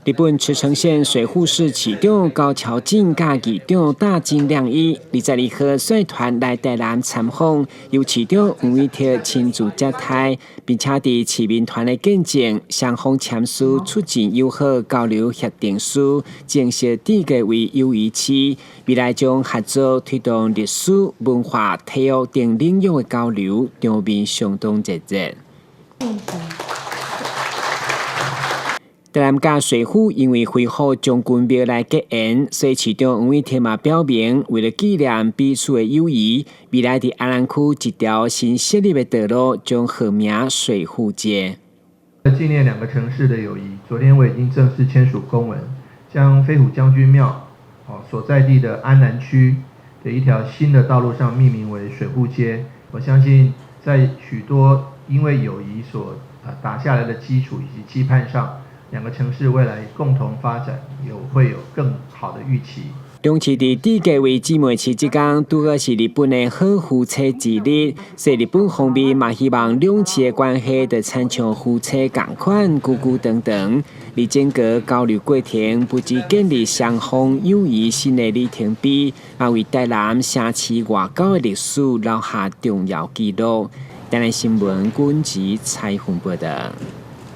日本茨城县水户市市长高桥镇甲议长大金良一22号率团来台南参访，由市长黄伟哲亲自接待，并且伫市民团的见证，双方签署促进友好交流协定书，正式定格为友谊区，未来将合作推动历史、文化、体育等领域的交流，场面相当热烈。台南甲水户因为恢复将军庙来结缘，所以市长黄伟哲嘛表明，为了纪念彼此的友谊，未来伫安南区一条新设立的道路将号名水户街。纪念两个城市的友谊，昨天我已经正式签署公文，将飞虎将军庙所在地的安南区的一条新的道路上命名为水户街。我相信在许多因为友谊所打下来的基础以及期盼上，两个城市未来共同发展会有更好的预期。两市伫地价为姊妹市之间，拄好是日本的好夫妻之日，所以日本方面嘛希望两市的关系就亲像夫妻同款，久久长长。而整个交流过程不止建立双方友谊新的里程碑，也为台南城市外交的历史留下重要记录。台南新闻阮子采访报道。